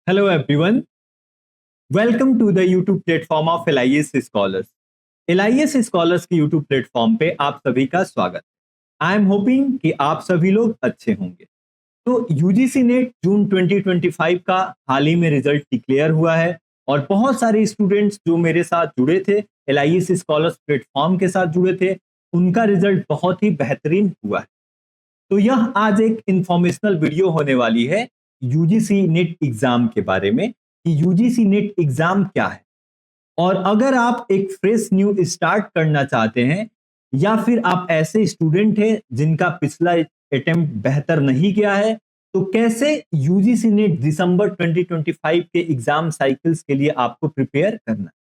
Hello everyone, welcome to the YouTube platform of LIS Scholars. LIS Scholars के YouTube platform पे आप सभी का स्वागत। आई एम होपिंग कि आप सभी लोग अच्छे होंगे। तो यूजीसी नेट जून 2025 का हाल ही में रिजल्ट डिक्लेयर हुआ है और बहुत सारे स्टूडेंट्स जो मेरे साथ जुड़े थे, LIS स्कॉलर्स प्लेटफॉर्म के साथ जुड़े थे, उनका रिजल्ट बहुत ही बेहतरीन हुआ है। तो यह आज एक इंफॉर्मेशनल वीडियो होने वाली है यूजीसी नेट एग्जाम के बारे में कि यूजीसी नेट एग्जाम क्या है। और अगर आप एक फ्रेश न्यू स्टार्ट करना चाहते हैं या फिर आप ऐसे स्टूडेंट हैं जिनका पिछला अटेम्प्ट बेहतर नहीं गया है, तो कैसे यूजीसी नेट दिसंबर 2025 के एग्जाम साइकिल्स के लिए आपको प्रिपेयर करना है।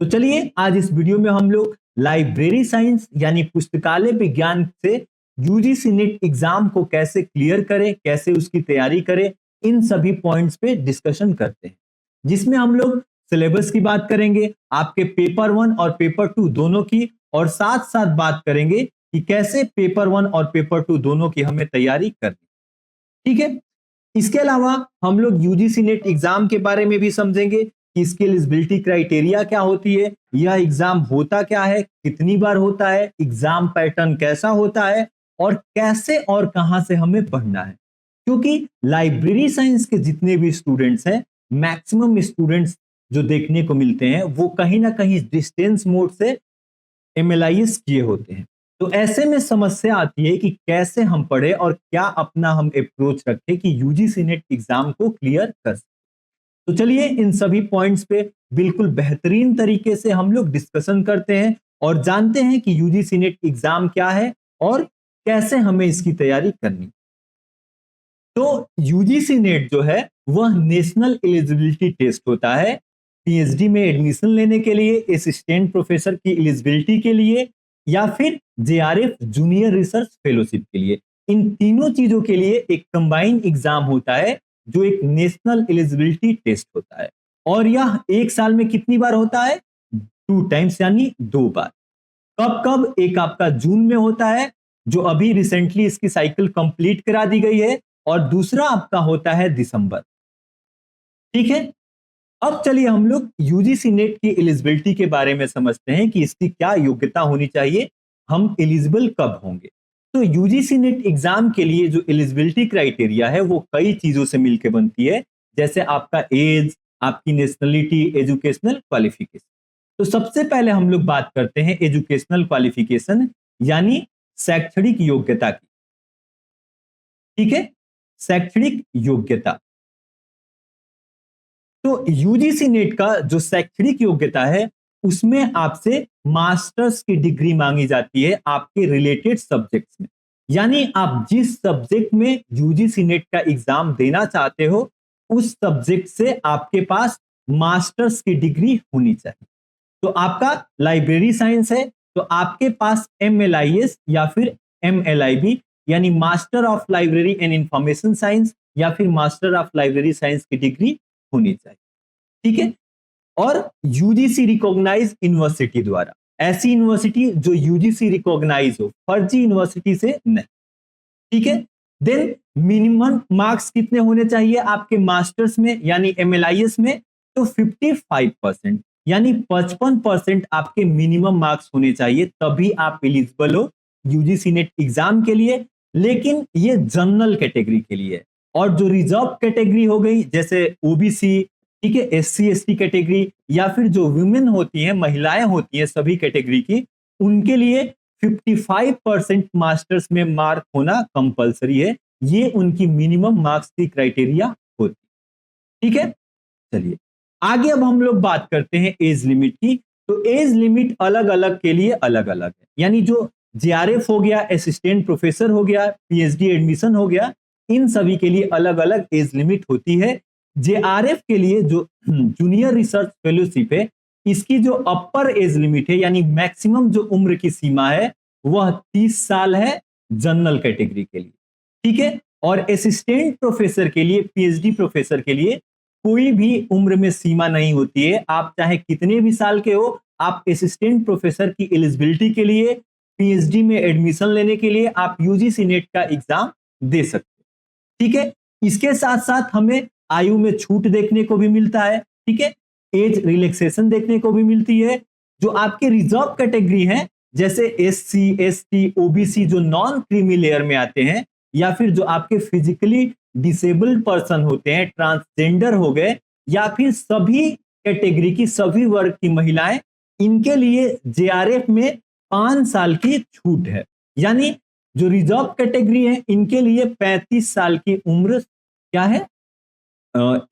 तो चलिए आज इस वीडियो में हम लोग लाइब्रेरी साइंस यानी पुस्तकालय विज्ञान से यूजीसी नेट एग्जाम को कैसे क्लियर करें, कैसे उसकी तैयारी करें, इन सभी पॉइंट्स पे डिस्कशन करते हैं, जिसमें हम लोग सिलेबस की बात करेंगे, आपके पेपर 1 और पेपर 2 दोनों की, और साथ साथ बात करेंगे कि कैसे पेपर 1 और पेपर 2 दोनों की हमें तैयारी करनी। ठीक है, इसके अलावा हम लोग यूजीसी नेट एग्जाम के बारे में भी समझेंगे कि इसकी एलिजिबिलिटी क्राइटेरिया क्या होती है, यह एग्जाम होता क्या है, कितनी बार होता है, एग्जाम पैटर्न कैसा होता है और कैसे और कहां से हमें पढ़ना है। क्योंकि लाइब्रेरी साइंस के जितने भी स्टूडेंट्स हैं, मैक्सिमम स्टूडेंट्स जो देखने को मिलते हैं वो कहीं ना कहीं डिस्टेंस मोड से एमएलआईएस किए होते हैं। तो ऐसे में समस्या आती है कि कैसे हम पढ़े और क्या अपना हम अप्रोच रखें कि यूजीसी नेट एग्जाम को क्लियर कर सके। तो चलिए इन सभी पॉइंट्स पे बिल्कुल बेहतरीन तरीके से हम लोग डिस्कशन करते हैं और जानते हैं कि यूजीसी नेट एग्जाम क्या है और कैसे हमें इसकी तैयारी करनी। तो यूजीसी नेट जो है वह नेशनल एलिजिबिलिटी टेस्ट होता है पीएचडी में एडमिशन लेने के लिए, असिस्टेंट प्रोफेसर की एलिजिबिलिटी के लिए या फिर जेआरएफ जूनियर रिसर्च फेलोशिप के लिए। इन तीनों चीजों के लिए एक कंबाइंड एग्जाम होता है जो एक नेशनल एलिजिबिलिटी टेस्ट होता है, और यह एक साल में कितनी बार होता है? 2 टाइम्स यानी 2 बार। कब कब? एक आपका जून में होता है जो अभी रिसेंटली इसकी साइकिल कंप्लीट करा दी गई है, और दूसरा आपका होता है दिसंबर। ठीक है, अब चलिए हम लोग यूजीसी नेट की एलिजिबिलिटी के बारे में समझते हैं कि इसकी क्या योग्यता होनी चाहिए, हम एलिजिबल कब होंगे। तो यूजीसी नेट एग्जाम के लिए जो एलिजिबिलिटी क्राइटेरिया है वो कई चीजों से मिलकर बनती है, जैसे आपका एज, आपकी नेशनलिटी, एजुकेशनल क्वालिफिकेशन। तो सबसे पहले हम लोग बात करते हैं एजुकेशनल क्वालिफिकेशन यानी शैक्षणिक योग्यता की। ठीक है, शैक्षणिक योग्यता। तो यूजीसी नेट का जो शैक्षणिक योग्यता है उसमें आपसे मास्टर्स की डिग्री मांगी जाती है आपके रिलेटेड सब्जेक्ट्स में, यानी आप जिस सब्जेक्ट में यूजीसी नेट का एग्जाम देना चाहते हो उस सब्जेक्ट से आपके पास मास्टर्स की डिग्री होनी चाहिए। तो आपका लाइब्रेरी साइंस है तो आपके पास एमएलआईएस या फिर एमएलआईबी यानी master of library and information science या फिर मास्टर ऑफ लाइब्रेरी साइंस की डिग्री होनी चाहिए। ठीक है, और यूजीसी रिकॉग्नाइज यूनिवर्सिटी द्वारा, ऐसी यूनिवर्सिटी जो यूजीसी रिकॉग्नाइज हो, फर्जी यूनिवर्सिटी से नहीं। ठीक है, देन मिनिमम मार्क्स कितने होने चाहिए आपके मास्टर्स में यानी एमएलआईएस में? तो 55% यानी 55% आपके मिनिमम मार्क्स होने चाहिए, तभी आप एलिजिबल हो यूजीसी नेट एग्जाम के लिए। लेकिन ये जनरल कैटेगरी के लिए, और जो रिजर्व कैटेगरी हो गई जैसे ओबीसी, ठीक है, एससी एसटी कैटेगरी या फिर जो वुमेन होती हैं, महिलाएं होती हैं सभी कैटेगरी की, उनके लिए 55% मास्टर्स में मार्क होना कंपलसरी है। ये उनकी मिनिमम मार्क्स की क्राइटेरिया होती। ठीक है, चलिए आगे अब हम लोग बात करते हैं एज लिमिट की। तो एज लिमिट अलग अलग के लिए अलग अलग है, यानी जो जेआरएफ हो गया, असिस्टेंट प्रोफेसर हो गया, पीएचडी एडमिशन हो गया, इन सभी के लिए अलग अलग एज लिमिट होती है। जेआरएफ के लिए जो जूनियर रिसर्च फेलोशिप है, इसकी जो अपर एज लिमिट है यानी मैक्सिमम जो उम्र की सीमा है वह 30 साल है जनरल कैटेगरी के लिए। ठीक है, और असिस्टेंट प्रोफेसर के लिए, पीएचडी प्रोफेसर के लिए कोई भी उम्र में सीमा नहीं होती है। आप चाहे कितने भी साल के हो, आप असिस्टेंट प्रोफेसर की एलिजिबिलिटी के लिए, पीएचडी में एडमिशन लेने के लिए आप यूजीसी नेट का एग्जाम दे सकते हैं। ठीक है, इसके साथ साथ हमें आयु में छूट देखने को भी मिलता है, ठीक है, एज रिलैक्सेशन देखने को भी मिलती है। जो आपके रिजर्व कैटेगरी है जैसे SC ST OBC जो नॉन क्रीमी लेयर में आते हैं, या फिर जो आपके फिजिकली डिसेबल्ड पर्सन होते हैं, ट्रांसजेंडर हो गए, या फिर सभी कैटेगरी की सभी वर्ग की महिलाएं, इनके लिए JRF में 5 साल की छूट है। यानी जो रिजर्व कैटेगरी है इनके लिए 35 साल की उम्र क्या है,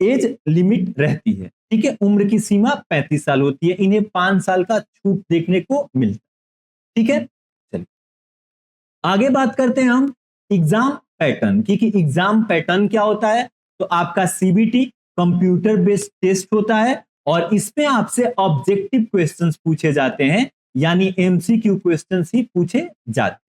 एज लिमिट रहती है, ठीक है, उम्र की सीमा 35 साल होती है, इन्हें 5 साल का छूट देखने को मिलता है, ठीक है। चलिए आगे बात करते हैं हम एग्जाम पैटर्न की, कि एग्जाम पैटर्न क्या होता है। तो आपका CBT कंप्यूटर बेस्ड टेस्ट होता है और इसमें आपसे ऑब्जेक्टिव क्वेश्चंस पूछे जाते हैं, यानी MCQ क्वेश्चंस ही पूछे जाते हैं।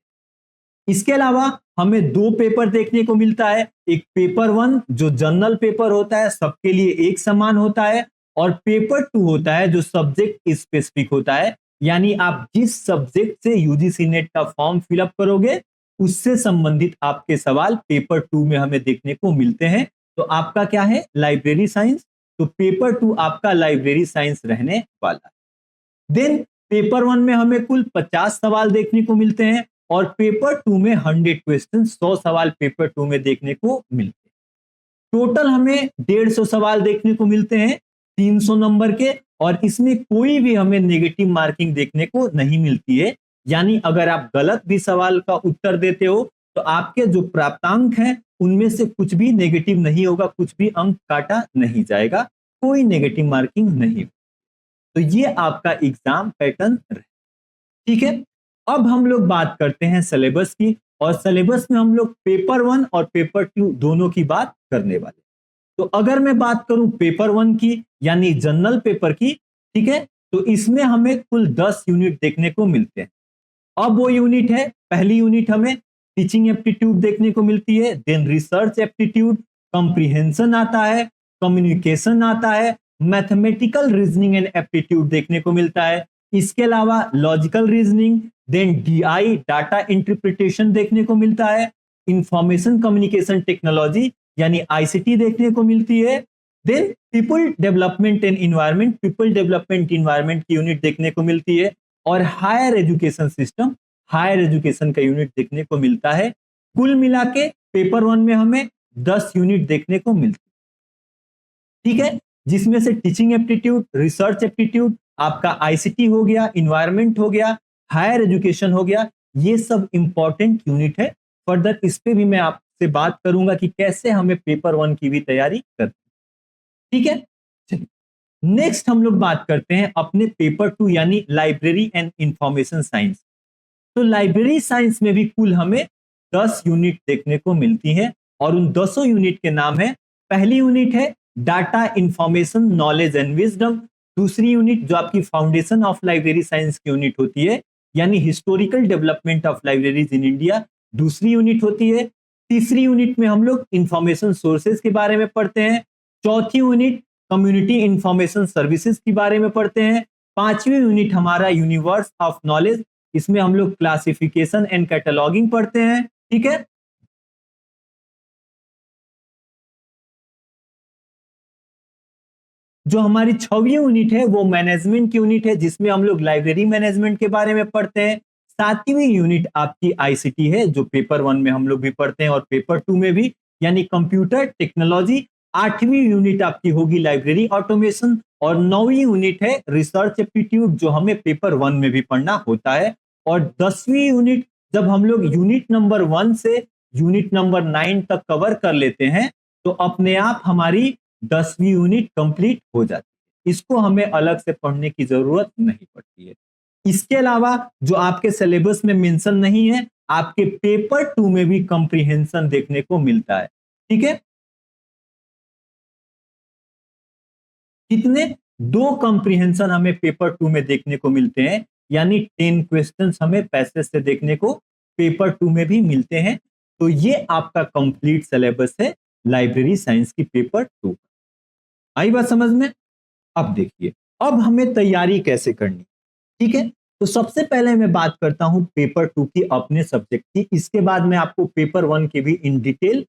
इसके अलावा हमें 2 पेपर देखने को मिलता है, एक पेपर 1 जो जनरल पेपर होता है, सबके लिए एक समान होता है, और पेपर 2 होता है जो सब्जेक्ट स्पेसिफिक होता है, यानी आप जिस सब्जेक्ट से UGC नेट का फॉर्म फिलअप करोगे उससे संबंधित आपके सवाल पेपर 2 में हमें देखने को मिलते हैं। तो आपका क्या है, लाइब्रेरी साइंस, तो पेपर 2 आपका लाइब्रेरी साइंस रहने वाला है। देन पेपर 1 में हमें कुल 50 सवाल देखने को मिलते हैं और पेपर 2 में 100 क्वेश्चन, 100 सवाल पेपर 2 में देखने को मिलते हैं। टोटल हमें 150 सवाल देखने को मिलते हैं 300 नंबर के, और इसमें कोई भी हमें नेगेटिव मार्किंग देखने को नहीं मिलती है। यानी अगर आप गलत भी सवाल का उत्तर देते हो तो आपके जो प्राप्तांक हैं उनमें से कुछ भी नेगेटिव नहीं होगा, कुछ भी अंक काटा नहीं जाएगा, कोई नेगेटिव मार्किंग नहीं। तो ये आपका एग्जाम पैटर्न है, ठीक है। अब हम लोग बात करते हैं सिलेबस की, और सिलेबस में हम लोग पेपर 1 और पेपर 2 दोनों की बात करने वाले। तो अगर मैं बात करूं पेपर 1 की यानी जनरल पेपर की, ठीक है, तो इसमें हमें कुल 10 यूनिट देखने को मिलते हैं। अब वो यूनिट है, पहली यूनिट हमें टीचिंग एप्टीट्यूड देखने को मिलती है, देन रिसर्च एप्टीट्यूड, कंप्रीहेंशन आता है, कम्युनिकेशन आता है, मैथमेटिकल रीजनिंग एंड एप्टीट्यूड देखने को मिलता है। इसके अलावा logical reasoning, then DI data interpretation देखने को मिलता है, इंफॉर्मेशन कम्युनिकेशन टेक्नोलॉजी यानी ICT देखने को मिलती है। Then people development and environment, people development environment की यूनिट देखने को मिलती है, और higher education system, higher education का यूनिट देखने को मिलता है। कुल मिला के पेपर 1 में हमें 10 यूनिट देखने को मिलती है, ठीक है, जिसमें से टीचिंग एप्टीट्यूड, रिसर्च एप्टीट्यूड, आपका ICT हो गया, इन्वायरमेंट हो गया, हायर एजुकेशन हो गया, ये सब इंपॉर्टेंट यूनिट है। फर्दर इस पे भी मैं आपसे बात करूंगा कि कैसे हमें पेपर 1 की भी तैयारी करनी, ठीक है। चलिए नेक्स्ट हम लोग बात करते हैं अपने पेपर 2 यानी लाइब्रेरी एंड इंफॉर्मेशन साइंस। तो लाइब्रेरी साइंस में भी कुल हमें 10 यूनिट देखने को मिलती है, और उन 10 यूनिट के नाम है, पहली यूनिट है data information knowledge and wisdom, दूसरी यूनिट जो आपकी फाउंडेशन ऑफ लाइब्रेरी साइंस की यूनिट होती है यानी historical development of libraries in India, दूसरी यूनिट होती है। तीसरी यूनिट में हम लोग इंफॉर्मेशन सोर्सेज के बारे में पढ़ते हैं, चौथी यूनिट कम्युनिटी इंफॉर्मेशन सर्विसेज के बारे में पढ़ते हैं, पांचवी यूनिट हमारा यूनिवर्स ऑफ नॉलेज, इसमें हम लोग क्लासिफिकेशन एंड कैटलॉगिंग पढ़ते हैं, ठीक है। जो हमारी 6वीं यूनिट है वो मैनेजमेंट की यूनिट है, जिसमें हम लोग लाइब्रेरी मैनेजमेंट के बारे में पढ़ते हैं। 7वीं यूनिट आपकी ICT है जो पेपर 1 में हम लोग भी पढ़ते हैं और पेपर 2 में भी, यानी कंप्यूटर टेक्नोलॉजी। 8वीं यूनिट आपकी होगी लाइब्रेरी ऑटोमेशन, और 9वीं यूनिट है रिसर्च एप्टीट्यूड जो हमें पेपर 1 में भी पढ़ना होता है। और 10वीं यूनिट जब हम लोग यूनिट नंबर 1 से यूनिट नंबर 9 तक कवर कर लेते हैं तो अपने आप हमारी 10वीं यूनिट कंप्लीट हो जाती है, इसको हमें अलग से पढ़ने की जरूरत नहीं पड़ती है। इसके अलावा जो आपके सिलेबस में मेंशन नहीं है, आपके पेपर 2 में भी कंप्रीहेंशन देखने को मिलता है, ठीक है। कितने? 2 कंप्रीहेंशन हमें पेपर 2 में देखने को मिलते हैं, यानी 10 क्वेश्चंस हमें पैसेज से देखने को पेपर 2 में भी मिलते हैं। तो ये आपका कंप्लीट सिलेबस है लाइब्रेरी साइंस की पेपर 2। आई बात समझ में? अब देखिए, अब हमें तैयारी कैसे करनी, ठीक है। तो सबसे पहले मैं बात करता हूं पेपर 2 की अपने सब्जेक्ट की, इसके बाद मैं आपको पेपर 1 की भी इन डिटेल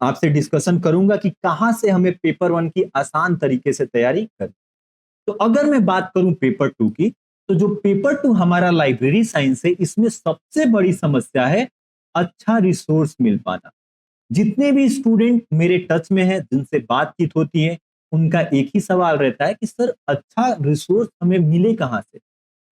आपसे डिस्कशन करूंगा कि कहां से हमें पेपर 1 की आसान तरीके से तैयारी करनी। तो अगर मैं बात करूं पेपर 2 की, तो जो पेपर 2 हमारा लाइब्रेरी साइंस है, इसमें सबसे बड़ी समस्या है अच्छा रिसोर्स मिल पाना। जितने भी स्टूडेंट मेरे टच में हैं, जिनसे बातचीत होती है, उनका एक ही सवाल रहता है कि सर अच्छा रिसोर्स हमें मिले कहां से?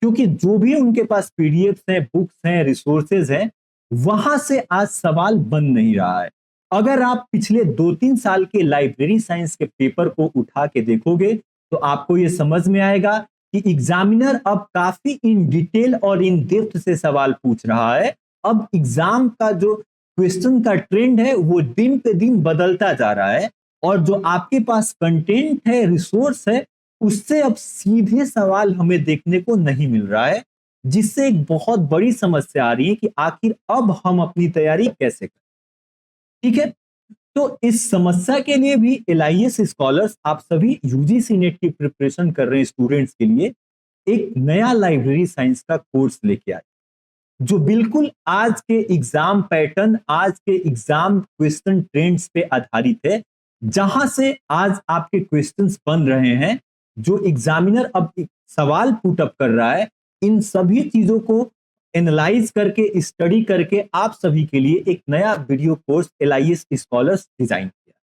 क्योंकि जो भी उनके पास पीडीएफ्स हैं, बुक्स हैं, रिसोर्सेज हैं, वहां से आज सवाल बन नहीं रहा है। अगर आप पिछले 2-3 साल के लाइब्रेरी साइंस के पेपर को उठा के देखोगे, तो आपको ये समझ में आएगा कि एग्जामिनर अब काफी इन डिटेल और इन डेप्थ से सवाल पूछ रहा है। अब एग्जाम का जो क्वेश्चन का ट्रेंड है, वो दिन पे दिन बदलता जा रहा है, और जो आपके पास कंटेंट है, रिसोर्स है, उससे अब सीधे सवाल हमें देखने को नहीं मिल रहा है, जिससे एक बहुत बड़ी समस्या आ रही है कि आखिर अब हम अपनी तैयारी कैसे करें। ठीक है, तो इस समस्या के लिए भी एलआईएस स्कॉलर्स, आप सभी यूजीसी नेट की प्रिपरेशन कर रहे स्टूडेंट्स के लिए एक नया लाइब्रेरी साइंस का कोर्स लेके आए, जो बिल्कुल आज के एग्जाम पैटर्न, आज के एग्जाम क्वेश्चन ट्रेंड्स पे आधारित है, जहां से आज आपके क्वेश्चंस बन रहे हैं, जो एग्जामिनर अब सवाल पुट अप कर रहा है, इन सभी चीजों को एनालाइज करके, स्टडी करके आप सभी के लिए एक नया वीडियो कोर्स एलआईएस स्कॉलर्स डिजाइन किया,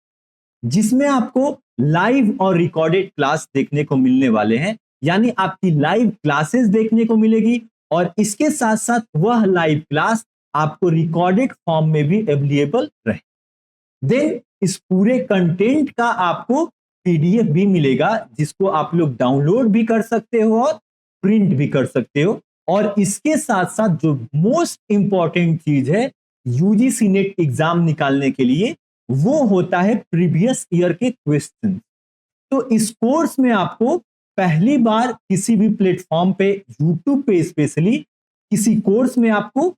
जिसमें आपको लाइव और रिकॉर्डेड क्लास देखने को मिलने वाले हैं। यानी आपकी लाइव क्लासेस देखने को मिलेगी, और इसके साथ साथ वह लाइव क्लास आपको रिकॉर्डेड फॉर्म में भी अवेलेबल रहे। देन इस पूरे कंटेंट का आपको पीडीएफ भी मिलेगा, जिसको आप लोग डाउनलोड भी कर सकते हो और प्रिंट भी कर सकते हो। और इसके साथ साथ जो मोस्ट इंपॉर्टेंट चीज है यूजीसी नेट एग्जाम निकालने के लिए, वो होता है प्रीवियस ईयर के क्वेश्चन। तो इस कोर्स में आपको पहली बार किसी भी प्लेटफॉर्म पे, यूट्यूब पे स्पेशली, किसी कोर्स में आपको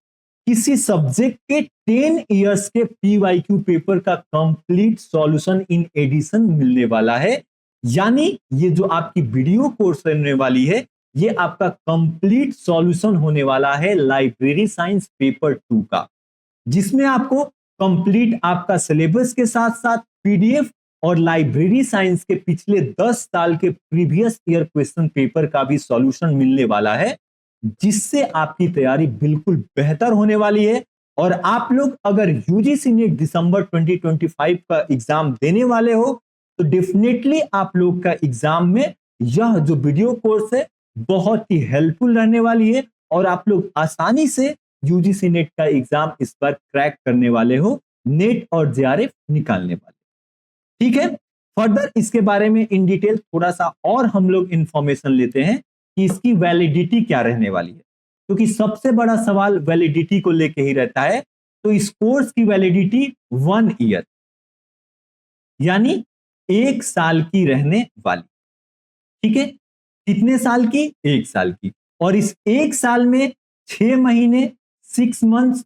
किसी सब्जेक्ट के 10 इयर्स के पीवाईक्यू पेपर का कंप्लीट सॉल्यूशन इन एडिशन मिलने वाला है। यानी ये जो आपकी वीडियो कोर्स रहने वाली है, ये आपका कंप्लीट सॉल्यूशन होने वाला है लाइब्रेरी साइंस पेपर 2 का, जिसमें आपको कंप्लीट आपका सिलेबस के साथ साथ पीडीएफ और लाइब्रेरी साइंस के पिछले 10 साल के प्रीवियस ईयर क्वेश्चन पेपर का भी सॉल्यूशन मिलने वाला है, जिससे आपकी तैयारी बिल्कुल बेहतर होने वाली है। और आप लोग अगर यूजीसी नेट दिसंबर 2025 का एग्जाम देने वाले हो, तो डेफिनेटली आप लोग का एग्जाम में यह जो वीडियो कोर्स है बहुत ही हेल्पफुल रहने वाली है, और आप लोग आसानी से यूजीसी नेट का एग्जाम इस बार क्रैक करने वाले हो, नेट और जेआरएफ निकालने वाले। ठीक है, फर्दर इसके बारे में इन डिटेल थोड़ा सा और हम लोग इंफॉर्मेशन लेते हैं कि इसकी वैलिडिटी क्या रहने वाली है, क्योंकि सबसे बड़ा सवाल वैलिडिटी को लेके ही रहता है। तो इस कोर्स की वैलिडिटी 1 ईयर, यानी 1 साल की रहने वाली। ठीक है, कितने साल की? 1 साल की। और इस 1 साल में 6 महीने, 6 मंथ्स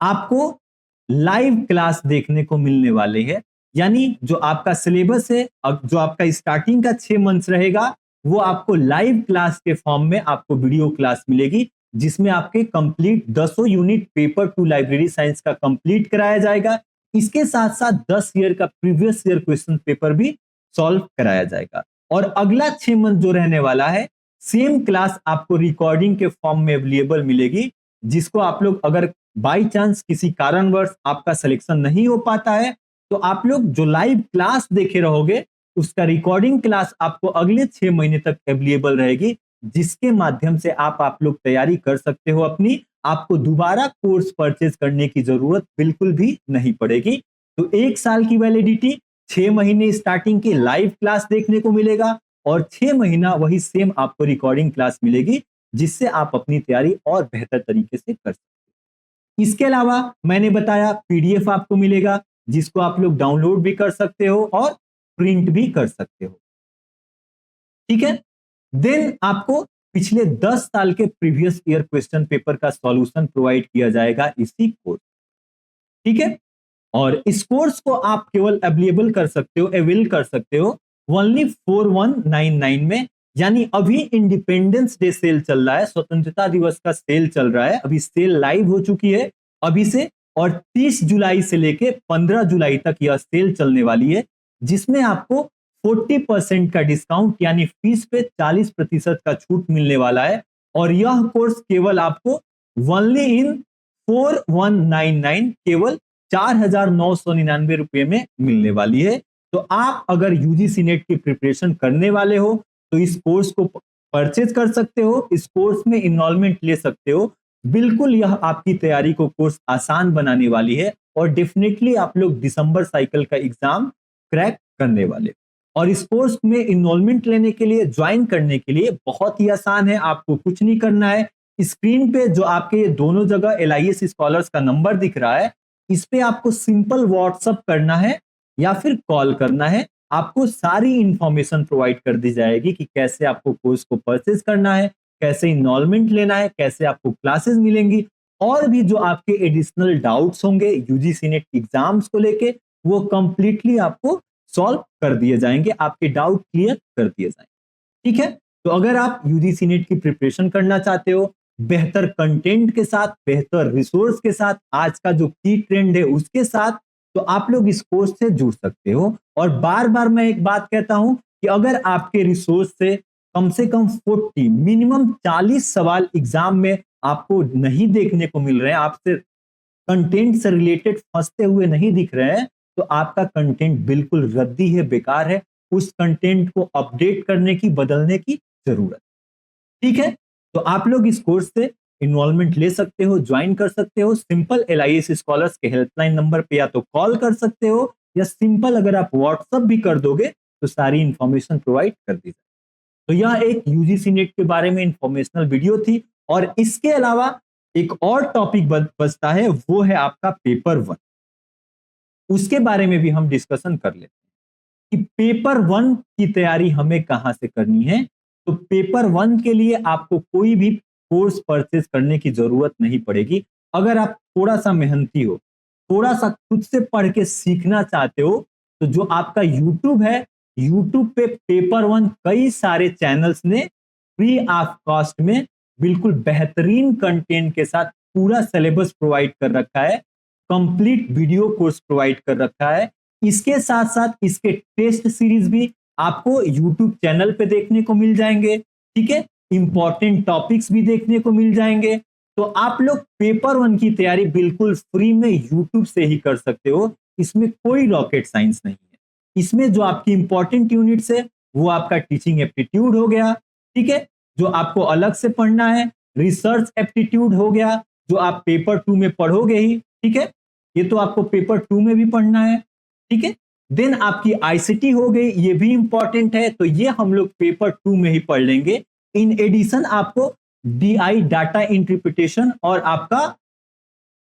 आपको लाइव क्लास देखने को मिलने वाले हैं। यानी जो आपका सिलेबस है, जो आपका स्टार्टिंग का 6 मंथ्स रहेगा, वो आपको लाइव क्लास के फॉर्म में आपको वीडियो क्लास मिलेगी, जिसमें आपके complete 10 unit paper 2 library science का कंप्लीट कराया जाएगा। इसके साथ साथ 10 ईयर का प्रीवियस ईयर क्वेश्चन पेपर भी सॉल्व कराया जाएगा। और अगला 6 मंथ जो रहने वाला है, सेम क्लास आपको रिकॉर्डिंग के फॉर्म में अवेलेबल मिलेगी, जिसको आप लोग अगर बाई चांस किसी कारणवश आपका सिलेक्शन नहीं हो पाता है, तो आप लोग जो लाइव क्लास देखे रहोगे, उसका रिकॉर्डिंग क्लास आपको अगले 6 महीने तक अवेलेबल रहेगी, जिसके माध्यम से आप लोग तैयारी कर सकते हो अपनी। आपको दोबारा कोर्स परचेज करने की जरूरत बिल्कुल भी नहीं पड़ेगी। तो 1 साल की वैलिडिटी, 6 महीने स्टार्टिंग की लाइव क्लास देखने को मिलेगा, और 6 महीना वही सेम आपको रिकॉर्डिंग क्लास मिलेगी, जिससे आप अपनी तैयारी और बेहतर तरीके से कर सकते हो। इसके अलावा मैंने बताया पीडीएफ आपको मिलेगा, जिसको आप लोग डाउनलोड भी कर सकते हो और प्रिंट भी कर सकते हो। ठीक है, देन आपको पिछले 10 साल के प्रीवियस ईयर क्वेश्चन पेपर का सॉल्यूशन प्रोवाइड किया जाएगा इसी कोर्स। ठीक है, और इस कोर्स को आप केवल अवेल कर सकते हो ओनली 4199 में। यानी अभी इंडिपेंडेंस डे सेल चल रहा है, स्वतंत्रता दिवस का सेल चल रहा है, अभी सेल लाइव हो चुकी है। अभी से और 30 जुलाई से लेके 15 जुलाई तक यह सेल चलने वाली है, जिसमें आपको 40% का डिस्काउंट यानी फीस पे 40% का छूट मिलने वाला है। और यह कोर्स केवल आपको ओनली इन 4199 केवल 4,999 रुपए में मिलने वाली है। तो आप अगर यूजीसी नेट की प्रिपरेशन करने वाले हो तो इस कोर्स को परचेज कर सकते हो, इस कोर्स में इनरोलमेंट ले सकते हो। बिल्कुल यह आपकी तैयारी को कोर्स आसान बनाने वाली है और डेफिनेटली आप लोग दिसंबर साइकिल का एग्जाम क्रैक करने वाले। और इस कोर्स में इनरोलमेंट लेने के लिए, ज्वाइन करने के लिए बहुत ही आसान है, आपको कुछ नहीं करना है। स्क्रीन पे जो आपके ये दोनों जगह LIS स्कॉलर्स का नंबर दिख रहा है, इस पे आपको सिंपल व्हाट्सअप करना है या फिर कॉल करना है। आपको सारी इंफॉर्मेशन प्रोवाइड कर दी जाएगी कि कैसे आपको कोर्स को परचेज करना है, कैसे इनरोलमेंट लेना है, कैसे आपको क्लासेस मिलेंगी, और भी जो आपके एडिशनल डाउट्स होंगे यूजीसी नेट एग्जाम्स को लेके वो कंप्लीटली आपको सॉल्व कर दिए जाएंगे, आपके डाउट क्लियर कर दिए जाएंगे। ठीक है, तो अगर आप यूजीसी नेट की प्रिपरेशन करना चाहते हो बेहतर कंटेंट के साथ, बेहतर रिसोर्स के साथ, आज का जो की ट्रेंड है उसके साथ, तो आप लोग इस कोर्स से जुड़ सकते हो। और बार बार मैं एक बात कहता हूं कि अगर आपके रिसोर्स से कम 40 मिनिमम 40 सवाल एग्जाम में आपको नहीं देखने को मिल रहे हैं, आपसे कंटेंट से रिलेटेड फंसते हुए नहीं दिख रहे हैं, तो आपका कंटेंट बिल्कुल रद्दी है, बेकार है। उस कंटेंट को अपडेट करने की, बदलने की जरूरत। ठीक है, तो आप लोग इस कोर्स से इन्वॉल्वमेंट ले सकते हो, ज्वाइन कर सकते हो। सिंपल LIS स्कॉलर्स के हेल्पलाइन नंबर पे या तो कॉल कर सकते हो, या सिंपल अगर आप व्हाट्सएप भी कर दोगे तो सारी इंफॉर्मेशन प्रोवाइड कर दी जाए। तो यह एक यूजीसी नेट के बारे में इंफॉर्मेशनल वीडियो थी। और इसके अलावा एक और टॉपिक बचता है, वो है आपका पेपर 1। उसके बारे में भी हम डिस्कशन कर लेते हैं कि पेपर 1 की तैयारी हमें कहां से करनी है। तो पेपर 1 के लिए आपको कोई भी कोर्स परचेज करने की जरूरत नहीं पड़ेगी। अगर आप थोड़ा सा मेहनती हो, थोड़ा सा खुद से पढ़ के सीखना चाहते हो, तो जो आपका यूट्यूब है, यूट्यूब पे पेपर 1 कई सारे चैनल्स ने फ्री ऑफ कॉस्ट में बिल्कुल बेहतरीन कंटेंट के साथ पूरा सिलेबस प्रोवाइड कर रखा है, कंप्लीट वीडियो कोर्स प्रोवाइड कर रखा है। इसके साथ साथ इसके टेस्ट सीरीज भी आपको यूट्यूब चैनल पे देखने को मिल जाएंगे। ठीक है, इंपॉर्टेंट टॉपिक्स भी देखने को मिल जाएंगे। तो आप लोग पेपर 1 की तैयारी बिल्कुल फ्री में यूट्यूब से ही कर सकते हो। इसमें कोई रॉकेट साइंस नहीं है। इसमें जो आपकी इंपॉर्टेंट यूनिट्स है वो आपका टीचिंग एप्टीट्यूड हो गया, ठीक है, जो आपको अलग से पढ़ना है। रिसर्च एप्टीट्यूड हो गया, जो आप पेपर 2 में पढ़ोगे ही, ठीक है, ये तो आपको पेपर 2 में भी पढ़ना है। ठीक है, देन आपकी ICT हो गई, ये भी इंपॉर्टेंट है, तो ये हम लोग पेपर 2 में ही पढ़ लेंगे। इन एडिशन आपको DI डाटा इंटरप्रिटेशन और आपका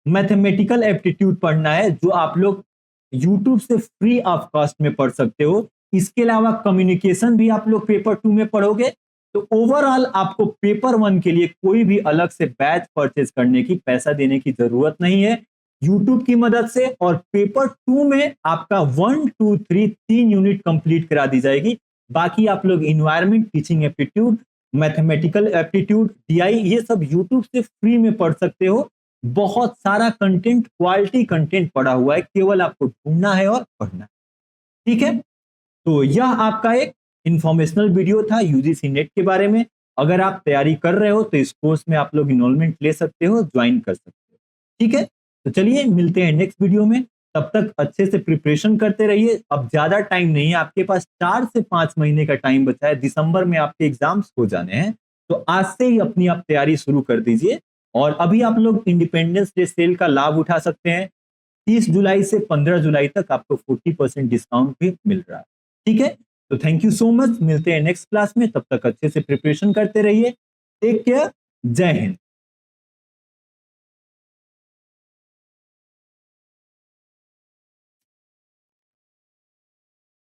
मैथमेटिकल एप्टीट्यूड पढ़ना है, जो आप लोग यूट्यूब से फ्री ऑफ कॉस्ट में पढ़ सकते हो। इसके अलावा कम्युनिकेशन भी आप लोग पेपर 2 में पढ़ोगे। तो ओवरऑल आपको पेपर 1 के लिए कोई भी अलग से बैच परचेज करने की, पैसा देने की जरूरत नहीं है। यूट्यूब की मदद से और पेपर 2 में आपका 1, 2, 3 यूनिट कंप्लीट करा दी जाएगी। बाकी आप लोग environment, teaching aptitude, mathematical aptitude, DI, ये सब यूट्यूब से फ्री में पढ़ सकते हो। बहुत सारा कंटेंट, क्वालिटी कंटेंट पड़ा हुआ है, केवल आपको ढूंढना है और पढ़ना है। ठीक है, तो यह आपका एक इंफॉर्मेशनल वीडियो था यूजीसी नेट के बारे में। अगर आप तैयारी कर रहे हो तो इस कोर्स में आप लोग इनरोलमेंट ले सकते हो, ज्वाइन कर सकते हो। ठीक है, तो चलिए मिलते हैं नेक्स्ट वीडियो में। तब तक अच्छे से प्रिपरेशन करते रहिए। अब ज्यादा टाइम नहीं है आपके पास, 4 से 5 महीने का टाइम बचा है। दिसंबर में आपके एग्जाम्स हो जाने हैं, तो आज से ही अपनी आप तैयारी शुरू कर दीजिए। और अभी आप लोग इंडिपेंडेंस डे सेल का लाभ उठा सकते हैं। 30 जुलाई से 15 जुलाई तक आपको 40% डिस्काउंट भी मिल रहा है। ठीक है, तो थैंक यू सो मच। मिलते हैं नेक्स्ट क्लास में, तब तक अच्छे से प्रिपरेशन करते रहिए। टेक केयर, जय हिंद।